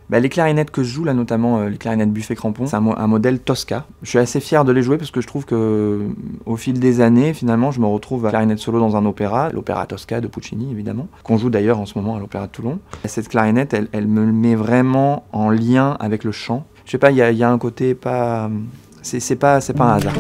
Les clarinettes que je joue là, notamment les clarinettes Buffet Crampon, c'est un modèle Tosca. Je suis assez fier de les jouer parce que je trouve que au fil des années, finalement, je me retrouve à clarinette solo dans un opéra, l'opéra Tosca de Puccini évidemment, qu'on joue d'ailleurs en ce moment à l'opéra de Toulon. Et cette clarinette, elle me met vraiment en lien avec le chant. Je sais pas, il y a un côté pas, c'est pas un hasard.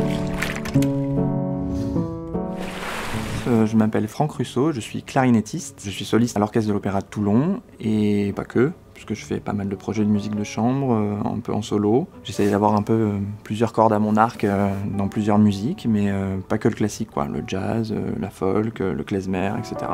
Je m'appelle Franck Russo, je suis clarinettiste, je suis soliste à l'orchestre de l'Opéra de Toulon, et pas que, puisque je fais pas mal de projets de musique de chambre, un peu en solo. J'essaie d'avoir un peu plusieurs cordes à mon arc dans plusieurs musiques, mais pas que le classique, quoi, le jazz, la folk, le klezmer, etc.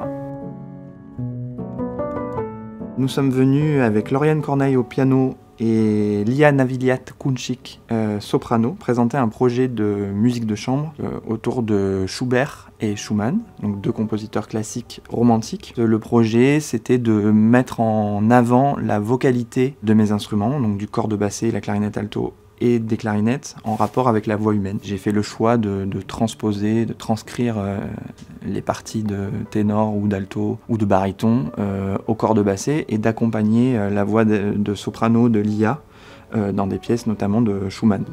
Nous sommes venus avec Lauriane Corneille au piano et Lia Naviliat-Kunchik, soprano, présenter un projet de musique de chambre autour de Schubert et Schumann, donc deux compositeurs classiques romantiques. Le projet, c'était de mettre en avant la vocalité de mes instruments, donc du corps de basset, la clarinette alto et des clarinettes, en rapport avec la voix humaine. J'ai fait le choix de transposer, de transcrire les parties de ténor ou d'alto ou de baryton au corps de basset et d'accompagner la voix de soprano de Lia dans des pièces notamment de Schumann.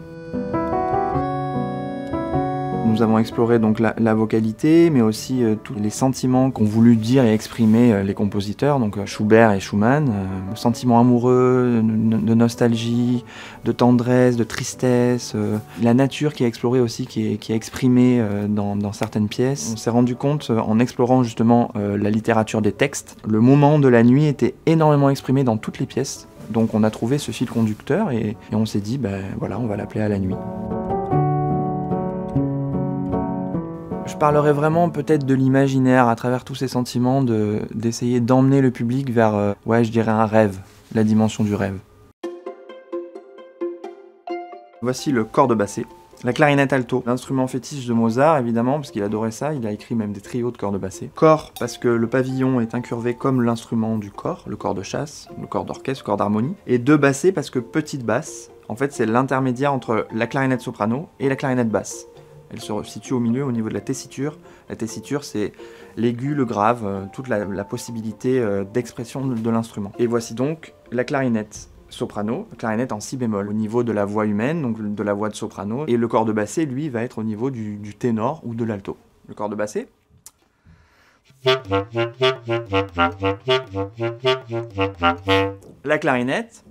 Nous avons exploré donc la vocalité, mais aussi tous les sentiments qu'ont voulu dire et exprimer les compositeurs, donc Schubert et Schumann. Sentiments amoureux, de nostalgie, de tendresse, de tristesse. La nature qui est explorée aussi, qui est exprimée dans certaines pièces. On s'est rendu compte, en explorant justement la littérature des textes, le moment de la nuit était énormément exprimé dans toutes les pièces. Donc on a trouvé ce fil conducteur et on s'est dit, voilà, on va l'appeler À la nuit. Je parlerai vraiment peut-être de l'imaginaire à travers tous ces sentiments, d'essayer d'emmener le public vers, ouais, je dirais un rêve, la dimension du rêve. Voici le corps de basset. La clarinette alto, l'instrument fétiche de Mozart évidemment, parce qu'il adorait ça, il a écrit même des trios de corps de basset. Corps, parce que le pavillon est incurvé comme l'instrument du corps, le corps de chasse, le corps d'orchestre, le corps d'harmonie. Et deux bassets, parce que petite basse, en fait c'est l'intermédiaire entre la clarinette soprano et la clarinette basse. Elle se situe au milieu, au niveau de la tessiture. La tessiture, c'est l'aigu, le grave, toute la possibilité d'expression de l'instrument. Et voici donc la clarinette soprano, clarinette en si bémol, au niveau de la voix humaine, donc de la voix de soprano. Et le corps de basset, lui, va être au niveau du ténor ou de l'alto. Le corps de basset. La clarinette.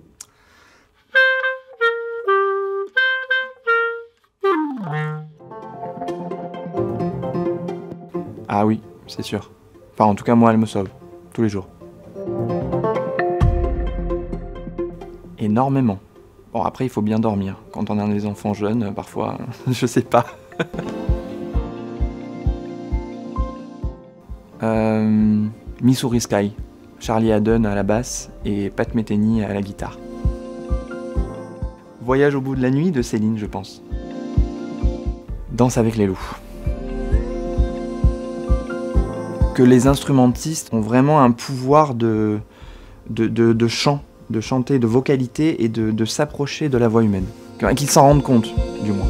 Ah oui, c'est sûr. Enfin, en tout cas, moi, elle me sauve. Tous les jours. Énormément. Bon, après, il faut bien dormir. Quand on a des enfants jeunes, parfois, je sais pas. Missouri Sky. Charlie Haddon à la basse et Pat Metheny à la guitare. Voyage au bout de la nuit de Céline, je pense. Danse avec les loups. Que les instrumentistes ont vraiment un pouvoir de chant, de chanter, de vocalité et de s'approcher de la voix humaine. Qu'ils s'en rendent compte, du moins.